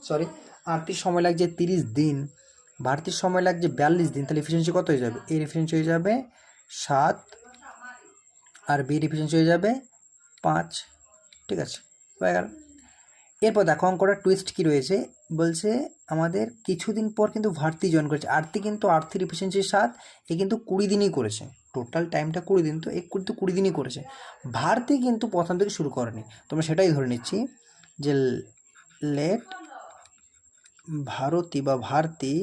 Sorry, আরতির সময় লাগছে 30 দিন, ভারতীর সময় লাগছে 42 দিন, তাহলে এফিসিয়েন্সি কত হয়ে যাবে? এর এফিসিয়েন্সি হয়ে যাবে 7 আর বির এফিসিয়েন্সি হয়ে যাবে 5। ঠিক আছে, হয়ে গেল। এরপর দেখো অঙ্কটা টুইস্ট কী রয়েছে, বলছে আমাদের কিছুদিন পর কিন্তু ভারতী জয়েন করেছে। আরতি কিন্তু আর্থির এফিসিয়েন্সি 7, এ কিন্তু 20 দিনই করেছে, টোটাল টাইমটা 20 দিন, তো এ কিন্তু 20 দিনই করেছে। ভারতী কিন্তু প্রথম থেকে শুরু করেনি, তোমরা সেটাই ধরে নিচ্ছি যে লেট ভারতী বা Bharati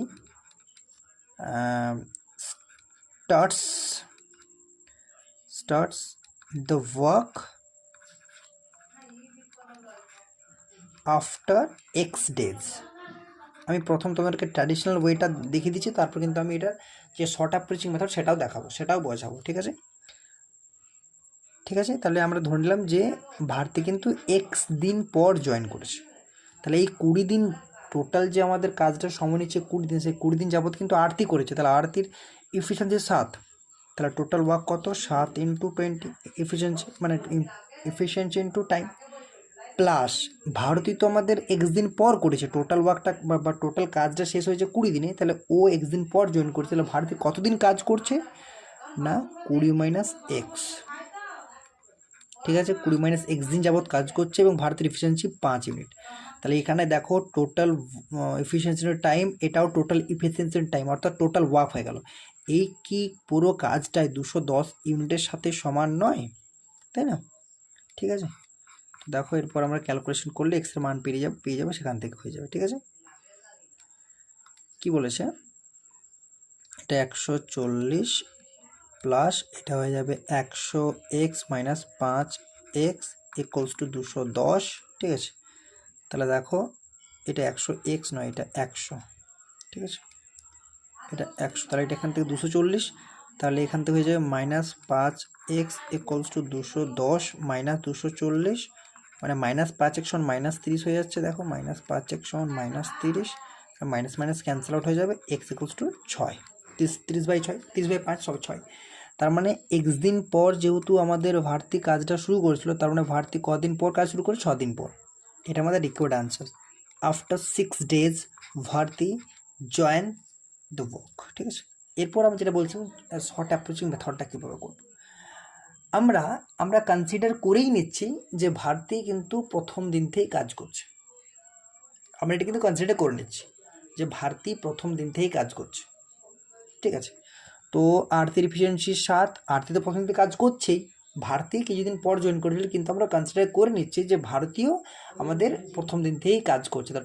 starts the work after x days। আমি প্রথম তোমাদেরকে ট্র্যাডিশনাল ওয়েটা দেখিয়ে দিচ্ছি, তারপর কিন্তু আমি এটার যে শর্ট অ্যাপ্রোচিং মেথড সেটাও দেখাবো, সেটাও বোঝাবো। ঠিক আছে, ঠিক আছে, তাহলে আমরা ধরে নিলাম যে ভারতী কিন্তু এক্স দিন পর জয়েন করেছে। তাহলে এই 20 দিন টোটাল যে আমাদের কাজটা সময় নিচ্ছে 20 দিন, সেই 20 দিন যাবত কিন্তু আরতি করেছে, তাহলে আরতির এফিসিয়েন্সি 7, তাহলে টোটাল ওয়ার্ক কত? 7 × 20 এফিসিয়েন্সি, মানে efficiency into time, plus Bharati তো আমাদের এক্স দিন পর করেছে, টোটাল ওয়ার্কটা বা টোটাল কাজটা শেষ হয়েছে 20 দিনে, তাহলে ও এক্স দিন পর জয়েন করছে, তাহলে ভারতী কতদিন কাজ করছে না 20 - x। ঠিক আছে, 20 - x দিন যাবৎ কাজ করছে এবং ভারতের এফিসিয়েন্সি 5 ইউনিট। তাহলে এখানে দেখো টোটাল এফিসিয়েন্সির টাইম, এটাও টোটাল এফিসিয়েন্সির টাইম, অর্থাৎ টোটাল ওয়ার্ক হয়ে গেল। এই কি পুরো কাজটাই 210 ইউনিটের সাথে সমান নয়, তাই না? ঠিক আছে, দেখো এরপর আমরা ক্যালকুলেশন করলে এক্সের মান পেয়ে যাবো সেখান থেকে হয়ে যাবে। ঠিক আছে, কি বলেছে, এটা 140 প্লাস এটা হয়ে যাবে 100x - 5x = 210। ঠিক আছে, তাহলে দেখো এটা 100x নয়, এটা 100। ঠিক আছে, এটা 100, তাহলে এটা এখান থেকে 240, তাহলে এখান থেকে হয়ে যাবে -5x = 210 - 240, মানে -5x = -30 হয়ে যাচ্ছে। দেখো -5x = -30, minus minus cancel out হয়ে যাবে, x = 6, 30/6, 30/5 সব 6। তার মানে এক্স দিন পর যেহেতু আমাদের ভারতী কাজটা শুরু করেছিল, তার মানে ভারতী কদিন পর কাজ শুরু করে? 6 দিন পর। এটা আমাদের required answer. After 6 days Bharati join the work. ঠিক আছে, এরপর আমি যেটা বলছিলাম শর্ট অ্যাপ্রোচিং মেথডটা কীভাবে করব, আমরা কনসিডার করেই নিচ্ছি যে ভারতী কিন্তু প্রথম দিন থেকেই কাজ করছে। আমরা এটা কিন্তু কনসিডার করে নিচ্ছি যে ভারতী প্রথম দিন থেকেই কাজ করছে। ঠিক আছে, তো আরতির এফিসিয়েন্সি 7, আরতি তো প্রথম থেকে কাজ করছেই, ভারতী কিছুদিন পর জয়েন করেছিল, কিন্তু আমরা কনসিডার করে নিচ্ছি যে ভারতীয় আমাদের প্রথম দিন থেকেই কাজ করছে। তার